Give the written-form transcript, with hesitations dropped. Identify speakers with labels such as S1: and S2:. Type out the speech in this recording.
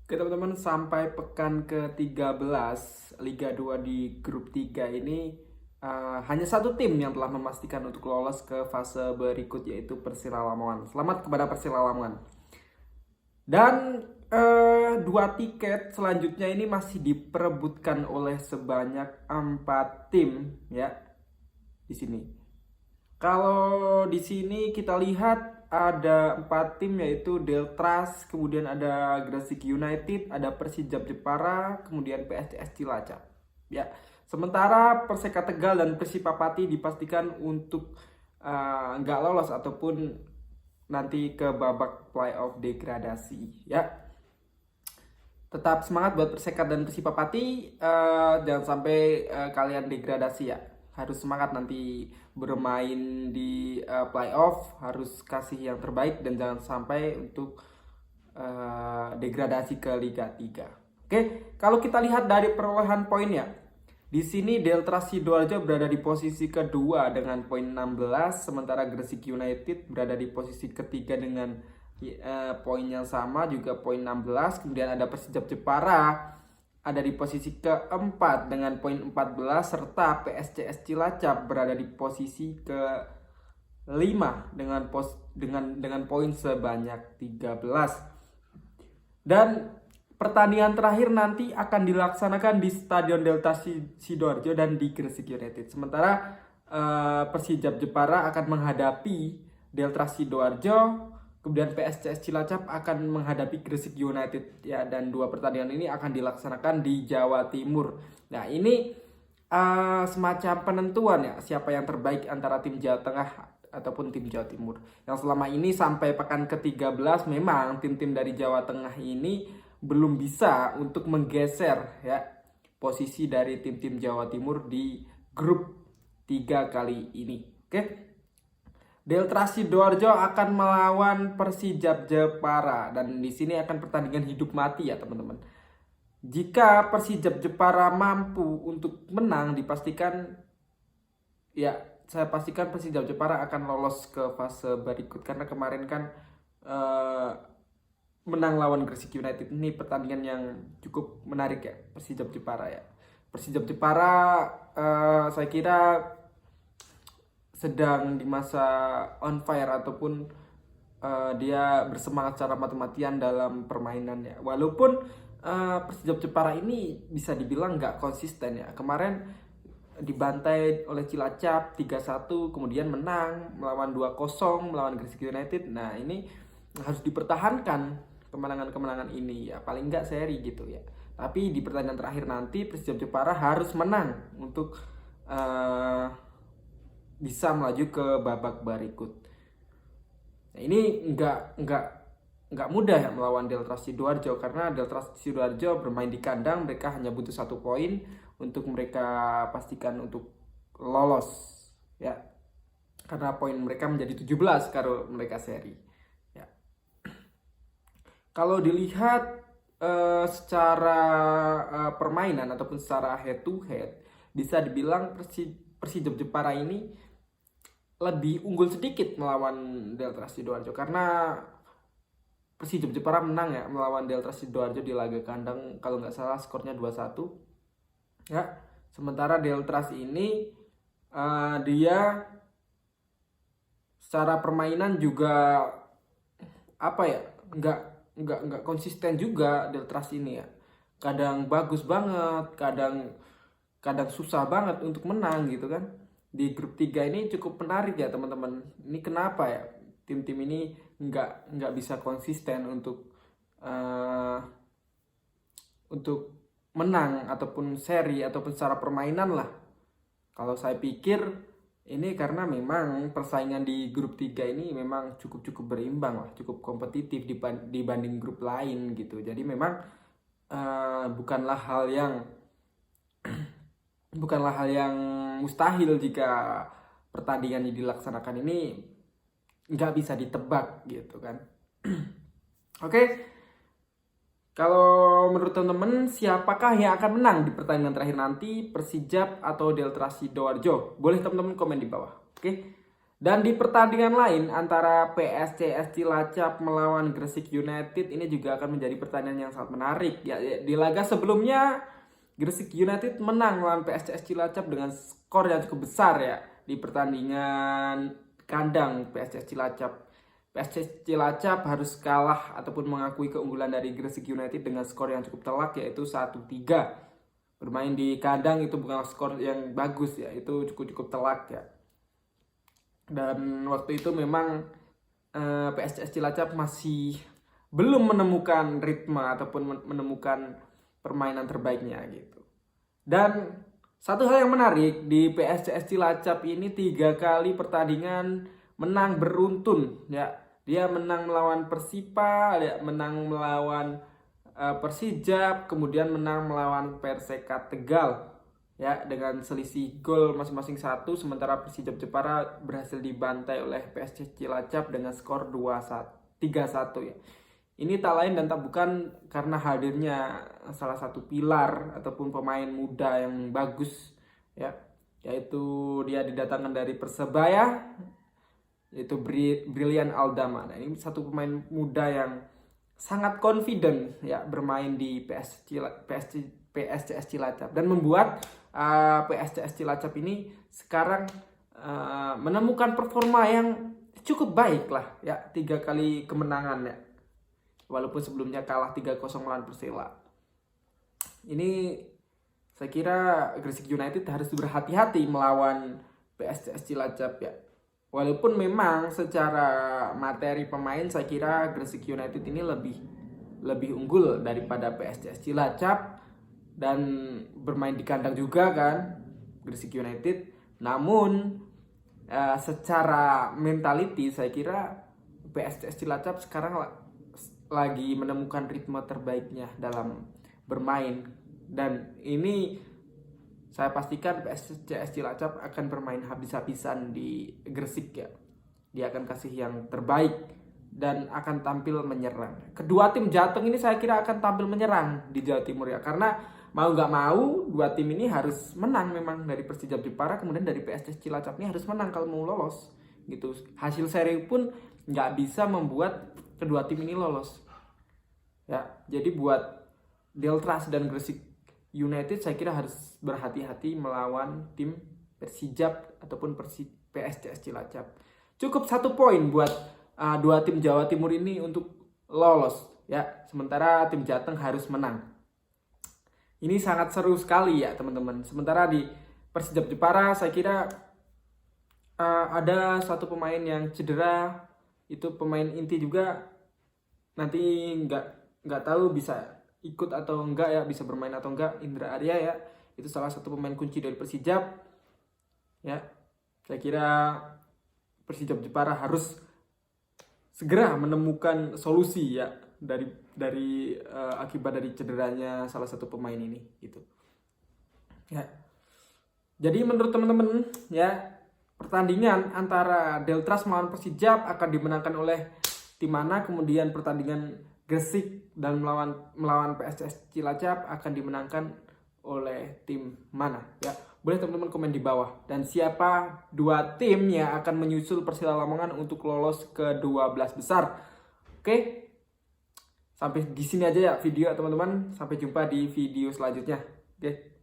S1: Oke teman-teman, sampai pekan ke-13 Liga 2 di grup 3 ini hanya satu tim yang telah memastikan untuk lolos ke fase berikut, yaitu Persela Lamongan. Selamat kepada Persela Lamongan. Dan dua tiket selanjutnya ini masih diperebutkan oleh sebanyak 4 tim ya di sini. Kalau di sini kita lihat ada 4 tim, yaitu Deltras, kemudian ada Gresik United, ada Persijap Jepara, kemudian PSCS Cilacap. Ya, sementara Perseka Tegal dan Persipapati dipastikan untuk nggak lolos ataupun nanti ke babak playoff degradasi. Ya, tetap semangat buat Perseka dan Persipapati, jangan sampai kalian degradasi ya. Harus semangat nanti bermain di playoff, harus kasih yang terbaik dan jangan sampai untuk degradasi ke Liga 3. Oke, kalau kita lihat dari perolehan poinnya, di sini Delta Sidoarjo berada di posisi kedua dengan poin 16, sementara Gresik United berada di posisi ketiga dengan poin yang sama juga poin 16. Kemudian ada Persijap Jepara ada di posisi keempat dengan poin 14, serta PSCS Cilacap berada di posisi ke-5 dengan poin sebanyak 13. Dan pertandingan terakhir nanti akan dilaksanakan di Stadion Delta Sidoarjo dan di Gresik United. Sementara Persijap Jepara akan menghadapi Delta Sidoarjo, kemudian PSCS Cilacap akan menghadapi Gresik United ya, dan dua pertandingan ini akan dilaksanakan di Jawa Timur. Nah, ini semacam penentuan ya, siapa yang terbaik antara tim Jawa Tengah ataupun tim Jawa Timur. Yang selama ini sampai pekan ke-13 memang tim-tim dari Jawa Tengah ini belum bisa untuk menggeser ya posisi dari tim-tim Jawa Timur di grup 3 kali ini. Oke. Delta Sidoarjo akan melawan Persijap Jepara dan di sini akan pertandingan hidup mati ya teman-teman. Jika Persijap Jepara mampu untuk menang, dipastikan ya, saya pastikan Persijap Jepara akan lolos ke fase berikut karena kemarin kan menang lawan Gresik United. Ini pertandingan yang cukup menarik ya, Persijap Jepara ya. Persijap Jepara saya kira sedang di masa on fire ataupun dia bersemangat secara mati-matian dalam permainannya. Walaupun Persijap Jepara ini bisa dibilang nggak konsisten ya. Kemarin dibantai oleh Cilacap 3-1, kemudian menang melawan 2-0 melawan Gresik United. Nah, ini harus dipertahankan kemenangan-kemenangan ini ya, paling nggak seri gitu ya. Tapi di pertandingan terakhir nanti Persijap Jepara harus menang untuk bisa melaju ke babak berikut. Nah, ini nggak mudah ya melawan Delta Sidoarjo, karena Delta Sidoarjo bermain di kandang, mereka hanya butuh 1 poin untuk mereka pastikan untuk lolos ya, karena poin mereka menjadi 17 kalau mereka seri ya. Kalau dilihat secara permainan ataupun secara head to head, bisa dibilang Persijap Jepara ini lebih unggul sedikit melawan Delta Sidoarjo, karena Persijap Jepara menang ya melawan Delta Sidoarjo di laga kandang, kalau nggak salah skornya 2-1 ya. Sementara Deltras ini dia secara permainan juga apa ya, nggak konsisten juga Deltras ini ya. Kadang bagus banget, kadang susah banget untuk menang gitu kan. Di grup 3 ini cukup menarik ya teman-teman. Ini kenapa ya tim-tim ini nggak bisa konsisten untuk menang ataupun seri ataupun secara permainan lah. Kalau saya pikir ini karena memang persaingan di grup 3 ini memang cukup berimbang lah, cukup kompetitif dibanding grup lain gitu. Jadi memang bukanlah hal yang mustahil jika pertandingan yang dilaksanakan ini nggak bisa ditebak gitu kan. Oke, kalau menurut teman-teman, siapakah yang akan menang di pertandingan terakhir nanti, Persijap atau Delta Sidoarjo? Boleh teman-teman komen di bawah. Oke, Dan di pertandingan lain antara PSCS Cilacap melawan Gresik United ini juga akan menjadi pertandingan yang sangat menarik. Ya, di laga sebelumnya Gresik United menang melawan PSCS Cilacap dengan skor yang cukup besar ya di pertandingan kandang PSCS Cilacap. PSCS Cilacap harus kalah ataupun mengakui keunggulan dari Gresik United dengan skor yang cukup telak yaitu 1-3. Bermain di kandang itu bukan skor yang bagus ya, itu cukup telak ya. Dan waktu itu memang PSCS Cilacap masih belum menemukan ritme ataupun menemukan permainan terbaiknya gitu. Dan satu hal yang menarik di PSCS Cilacap ini 3 kali pertandingan menang beruntun ya. Dia menang melawan Persipa, dia menang melawan Persijap, kemudian menang melawan Perseka Tegal ya dengan selisih gol masing-masing 1, sementara Persijap Jepara berhasil dibantai oleh PSCS Cilacap dengan skor 3-1 ya. Ini tak lain dan tak bukan karena hadirnya salah satu pilar ataupun pemain muda yang bagus ya, yaitu dia didatangkan dari Persebaya, yaitu Brilian Aldama. Nah, ini satu pemain muda yang sangat confident ya bermain di PSCS Cilacap dan membuat PSCS Cilacap ini sekarang menemukan performa yang cukup baik lah ya, 3 kali kemenangan ya, walaupun sebelumnya kalah 3-0 melawan Persela. Ini saya kira Gresik United harus berhati-hati melawan PSCS Cilacap ya. Walaupun memang secara materi pemain saya kira Gresik United ini lebih unggul daripada PSCS Cilacap dan bermain di kandang juga kan Gresik United. Namun secara mentality saya kira PSCS Cilacap sekarang lagi menemukan ritme terbaiknya dalam bermain, dan ini saya pastikan PSCS Cilacap akan bermain habis-habisan di Gresik ya. Dia akan kasih yang terbaik dan akan tampil menyerang. Kedua tim Jateng ini saya kira akan tampil menyerang di Jawa Timur ya, karena mau nggak mau dua tim ini harus menang memang, dari Persijap Jepara kemudian dari PSCS Cilacap ini harus menang kalau mau lolos gitu. Hasil seri pun nggak bisa membuat kedua tim ini lolos ya. Jadi buat Deltras dan Gresik United saya kira harus berhati-hati melawan tim Persijap ataupun PSCS Cilacap. Cukup 1 poin buat dua tim Jawa Timur ini untuk lolos ya, sementara tim Jateng harus menang. Ini sangat seru sekali ya teman-teman. Sementara di Persijap Jepara saya kira ada satu pemain yang cedera, itu pemain inti juga, nanti nggak tahu bisa ikut atau enggak ya, bisa bermain atau enggak, Indra Arya ya, itu salah satu pemain kunci dari Persijap ya. Saya kira Persijap Jepara harus segera menemukan solusi ya dari akibat dari cederanya salah satu pemain ini gitu ya. Jadi menurut teman-teman ya, pertandingan antara Deltras melawan Persijap akan dimenangkan oleh tim mana, kemudian pertandingan Gresik dan melawan PSCS Cilacap akan dimenangkan oleh tim mana ya. Boleh teman-teman komen di bawah, dan siapa 2 tim yang akan menyusul Persela Lamongan untuk lolos ke 12 besar. Oke, sampai di sini aja ya video teman-teman, sampai jumpa di video selanjutnya. Oke.